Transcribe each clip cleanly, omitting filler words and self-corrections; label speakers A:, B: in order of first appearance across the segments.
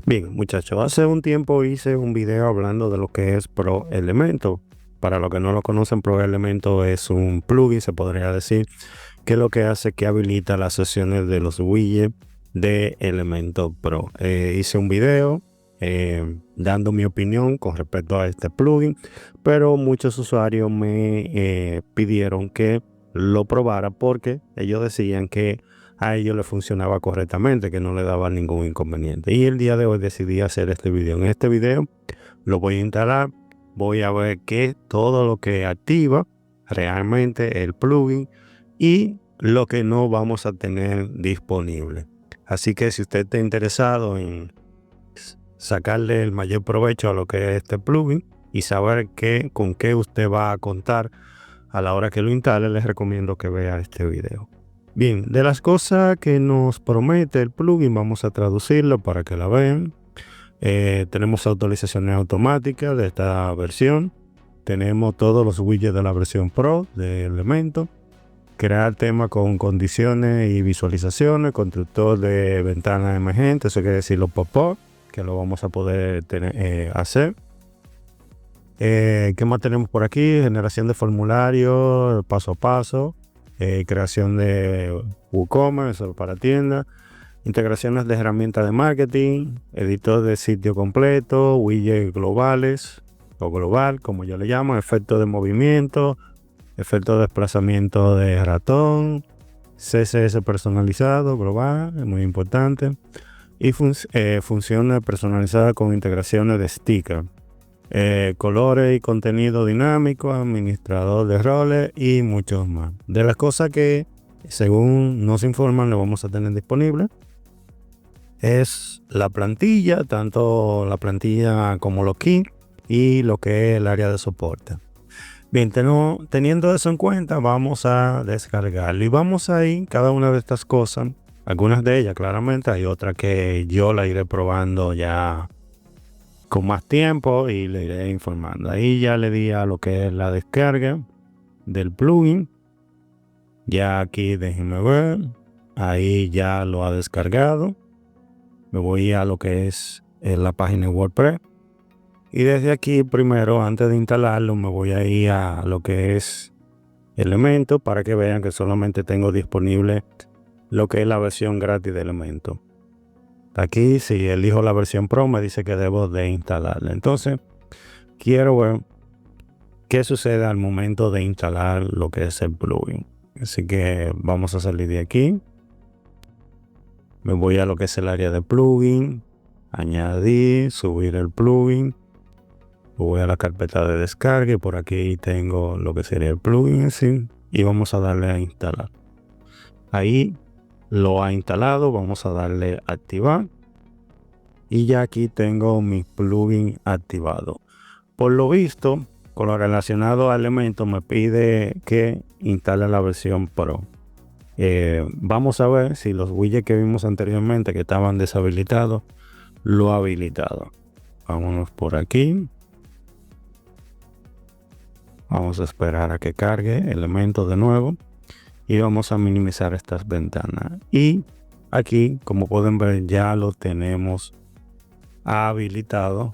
A: Bien, muchachos, hace un tiempo hice un video hablando de lo que es Pro Elementor. Para los que no lo conocen, Pro Elementor es un plugin, se podría decir, que lo que hace es que habilita las sesiones de los widgets de Elementor Pro. Hice un video dando mi opinión con respecto a este plugin, pero muchos usuarios me pidieron que lo probara porque ellos decían que a ellos les funcionaba correctamente, que no le daba ningún inconveniente. Y el día de hoy decidí hacer este video. En este video lo voy a instalar, voy a ver que todo lo que activa realmente el plugin y lo que no vamos a tener disponible. Así que si usted está interesado en sacarle el mayor provecho a lo que es este plugin y saber con qué usted va a contar a la hora que lo instale, les recomiendo que vea este video. Bien, de las cosas que nos promete el plugin, vamos a traducirlo para que la vean. Tenemos actualizaciones automáticas de esta versión. Tenemos todos los widgets de la versión Pro de Elementor. Crear temas con condiciones y visualizaciones. Constructor de ventanas emergentes, eso quiere decir los pop-up, que lo vamos a poder hacer. ¿Qué más tenemos por aquí? Generación de formularios paso a paso. Creación de WooCommerce para tiendas, integraciones de herramientas de marketing, editor de sitio completo, widgets globales o global, como yo le llamo, efectos de movimiento, efectos de desplazamiento de ratón, CSS personalizado global, es muy importante, y funciones personalizadas con integraciones de sticker. Colores y contenido dinámico, administrador de roles y muchos más. De las cosas que según nos informan lo vamos a tener disponible es la plantilla, tanto la plantilla como los kits y lo que es el área de soporte. Bien, teniendo eso en cuenta, vamos a descargarlo y vamos a ir cada una de estas cosas, algunas de ellas claramente, hay otras que yo la iré probando ya con más tiempo y le iré informando. Ahí ya le di a lo que es la descarga del plugin. Ya aquí déjenme ver. Ahí ya lo ha descargado. Me voy a lo que es la página de WordPress. Y desde aquí primero, antes de instalarlo, me voy a ir a lo que es Elementor para que vean que solamente tengo disponible lo que es la versión gratis de Elementor. Aquí si elijo la versión Pro me dice que debo de instalarla. Entonces quiero ver qué sucede al momento de instalar lo que es el plugin. Así que vamos a salir de aquí. Me voy a lo que es el área de plugin, añadir, subir el plugin. Voy a la carpeta de descarga y por aquí tengo lo que sería el plugin en sí y vamos a darle a instalar. Ahí lo ha instalado, vamos a darle a activar y ya aquí tengo mi plugin activado. Por lo visto, con lo relacionado a Elementor me pide que instale la versión Pro. Vamos a ver si los widgets que vimos anteriormente que estaban deshabilitados lo ha habilitado. Vámonos por aquí. Vamos a esperar a que cargue Elementor de nuevo y vamos a minimizar estas ventanas. Y aquí, como pueden ver, ya lo tenemos habilitado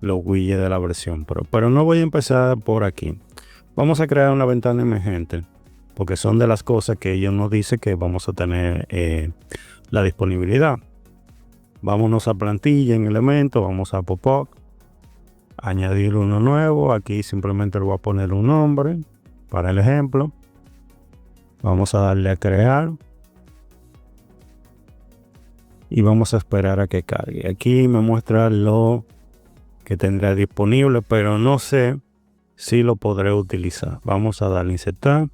A: los widgets de la versión Pro. Pero no voy a empezar por aquí. Vamos a crear una ventana emergente porque son de las cosas que ellos nos dicen que vamos a tener la disponibilidad. Vámonos a plantilla en Elementor, vamos a pop-up, añadir uno nuevo. Aquí simplemente le voy a poner un nombre para el ejemplo. Vamos a darle a crear y vamos a esperar a que cargue. Aquí me muestra lo que tendrá disponible, pero no sé si lo podré utilizar. Vamos a darle a insertar.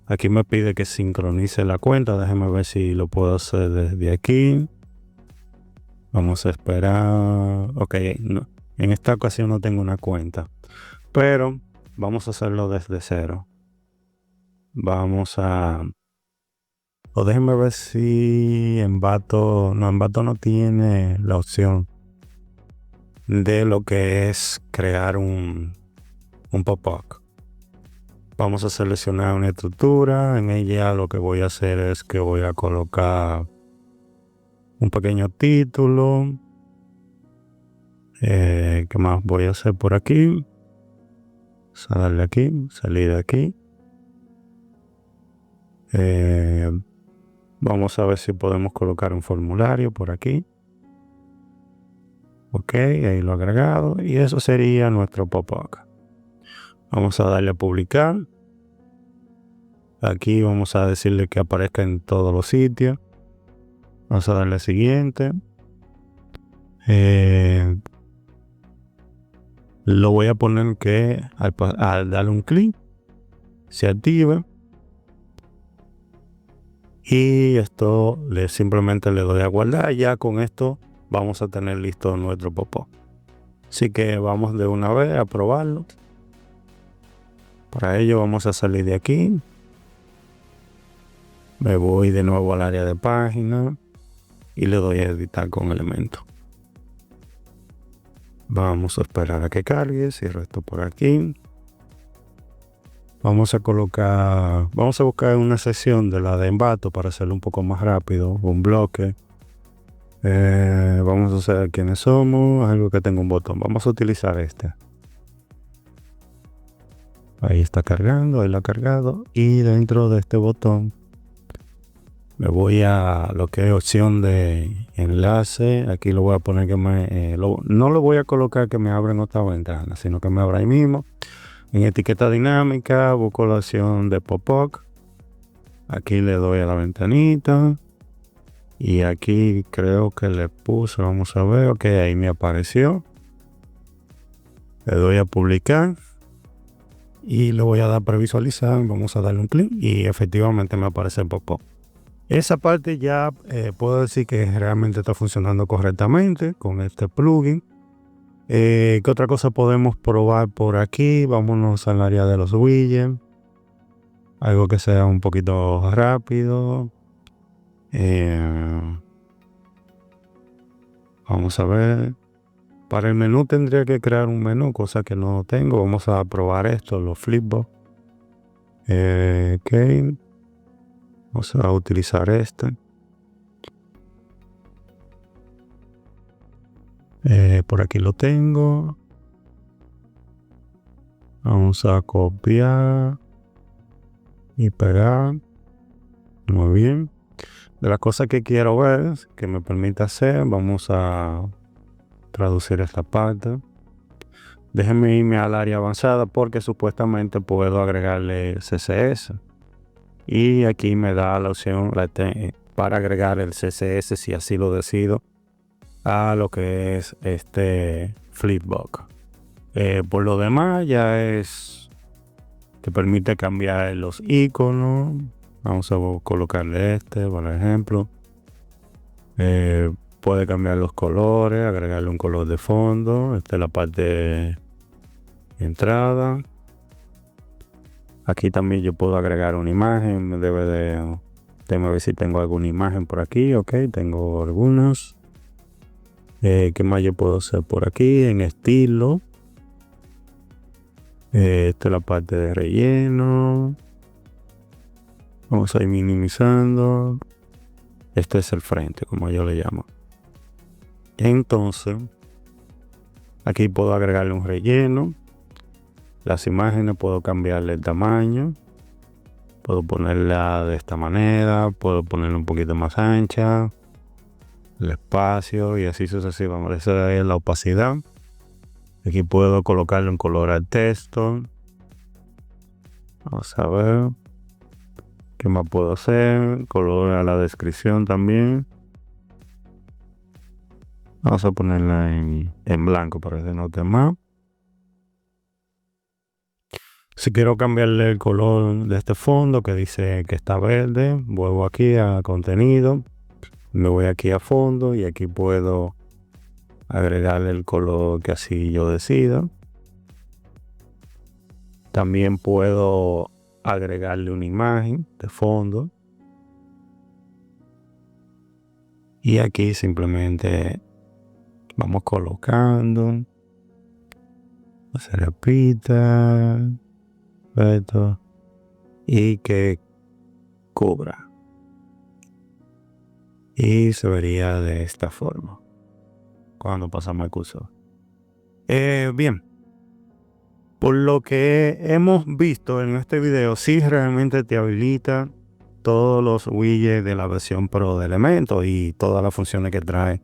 A: Aquí me pide que sincronice la cuenta. Déjenme ver si lo puedo hacer desde aquí. Vamos a esperar. Ok, no, en esta ocasión no tengo una cuenta, pero vamos a hacerlo desde cero. Vamos a... O déjenme ver si Envato... No, Envato no tiene la opción de lo que es crear un pop-up. Vamos a seleccionar una estructura. En ella lo que voy a hacer es que voy a colocar un pequeño título. ¿Qué más voy a hacer por aquí? Vamos a darle aquí, salir de aquí. Vamos a ver si podemos colocar un formulario por aquí. Ok, ahí lo he agregado. Y eso sería nuestro pop-up. Vamos a darle a publicar. Aquí vamos a decirle que aparezca en todos los sitios. Vamos a darle a siguiente. Lo voy a poner que al darle un clic se active. Y esto simplemente le doy a guardar. Ya con esto vamos a tener listo nuestro pop-up. Así que vamos de una vez a probarlo. Para ello vamos a salir de aquí. Me voy de nuevo al área de página y le doy a editar con elemento. Vamos a esperar a que cargue. Cierro esto por aquí. Vamos a buscar una sección de la de Envato para hacerlo un poco más rápido. Un bloque. Vamos a hacer quiénes somos. Algo que tenga un botón. Vamos a utilizar este. Ahí está cargando, ahí lo ha cargado. Y dentro de este botón me voy a lo que es opción de enlace. Aquí lo voy a poner que no lo voy a colocar que me abra en otra ventana, sino que me abra ahí mismo. En etiqueta dinámica busco la opción de pop-up. Aquí le doy a la ventanita. Y aquí creo que le puse, vamos a ver, ok, ahí me apareció. Le doy a publicar. Y le voy a dar previsualizar, vamos a darle un clic y efectivamente me aparece el pop-up. Esa parte ya puedo decir que realmente está funcionando correctamente con este plugin. ¿Qué otra cosa podemos probar por aquí? Vámonos al área de los widgets. Algo que sea un poquito rápido. Vamos a ver. Para el menú tendría que crear un menú, cosa que no tengo. Vamos a probar esto, los flipbook. Ok. Vamos a utilizar este. Por aquí lo tengo. Vamos a copiar y pegar. Muy bien. De las cosas que quiero ver, que me permita hacer, vamos a traducir esta parte. Déjenme irme al área avanzada porque supuestamente puedo agregarle CSS. Y aquí me da la opción para agregar el CSS si así lo decido a lo que es este flipbook. Por lo demás ya te permite cambiar los iconos. Vamos a colocarle este por ejemplo. Puede cambiar los colores, agregarle un color de fondo. Esta es la parte de entrada. Aquí también yo puedo agregar una imagen. Déjame ver si tengo alguna imagen por aquí. Ok, tengo algunas. ¿Qué más yo puedo hacer por aquí? En estilo. Esta es la parte de relleno. Vamos a ir minimizando. Este es el frente, como yo le llamo. Entonces, aquí puedo agregarle un relleno. Las imágenes puedo cambiarle el tamaño. Puedo ponerla de esta manera. Puedo ponerla un poquito más ancha. El espacio y así sucesivamente. Esa es la opacidad. Aquí puedo colocarle un color al texto. Vamos a ver. ¿Qué más puedo hacer? Color a la descripción también. Vamos a ponerla en blanco para que se note más. Si quiero cambiarle el color de este fondo que dice que está verde, vuelvo aquí a contenido. Me voy aquí a fondo y aquí puedo agregarle el color que así yo decida. También puedo agregarle una imagen de fondo. Y aquí simplemente vamos colocando. Se repita. Perfecto. Y que cubra. Y se vería de esta forma cuando pasamos el cursor. Bien, por lo que hemos visto en este video, sí realmente te habilita todos los widgets de la versión Pro de Elementor y todas las funciones que trae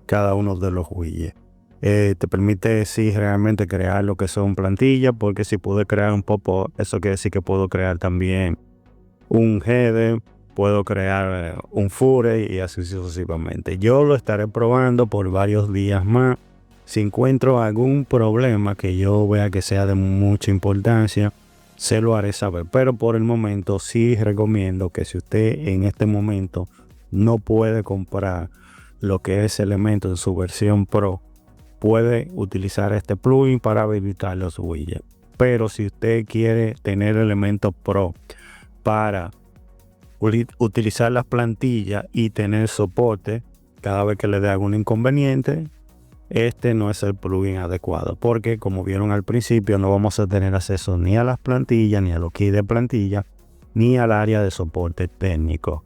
A: cada uno de los widgets. Te permite sí realmente crear lo que son plantillas, porque si pude crear un pop-up, eso quiere decir que puedo crear también un header, puedo crear un footer y así sucesivamente. Yo lo estaré probando por varios días más. Si encuentro algún problema que yo vea que sea de mucha importancia, se lo haré saber. Pero por el momento sí recomiendo que si usted en este momento no puede comprar lo que es Elementor en su versión Pro, puede utilizar este plugin para habilitar los widgets. Pero si usted quiere tener Elementor Pro para utilizar las plantillas y tener soporte cada vez que le dé algún inconveniente, este no es el plugin adecuado, porque como vieron al principio, no vamos a tener acceso ni a las plantillas, ni a los kits de plantilla, ni al área de soporte técnico.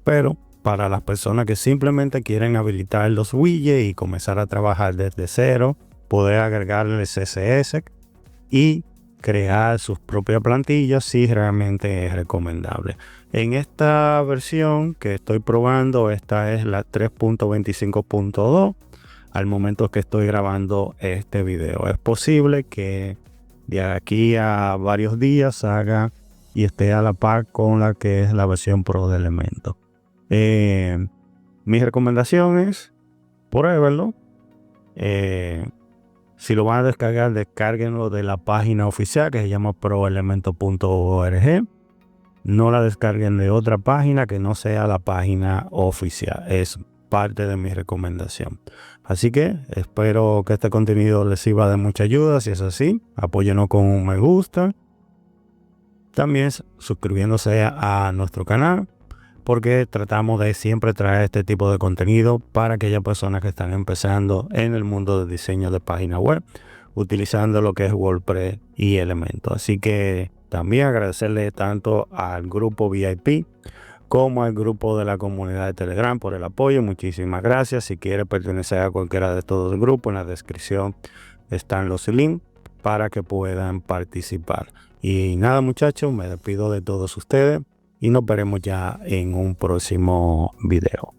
A: Pero para las personas que simplemente quieren habilitar los widgets y comenzar a trabajar desde cero, poder agregarle CSS y crear sus propias plantillas, sí realmente es recomendable. En esta versión que estoy probando, esta es la 3.25.2 al momento que estoy grabando este video. Es posible que de aquí a varios días haga y esté a la par con la que es la versión Pro de Elementor. Mi recomendación es pruébenlo. Si lo van a descargar, descárguenlo de la página oficial que se llama proelementor.org. No la descarguen de otra página que no sea la página oficial. Es parte de mi recomendación. Así que espero que este contenido les sirva de mucha ayuda. Si es así, apóyenos con un me gusta. También suscribiéndose a nuestro canal, porque tratamos de siempre traer este tipo de contenido para aquellas personas que están empezando en el mundo de diseño de página web, utilizando lo que es WordPress y Elementor. Así que también agradecerle tanto al grupo VIP como al grupo de la comunidad de Telegram por el apoyo. Muchísimas gracias. Si quiere pertenecer a cualquiera de estos dos grupos, en la descripción están los links para que puedan participar. Y nada, muchachos, me despido de todos ustedes y nos veremos ya en un próximo video.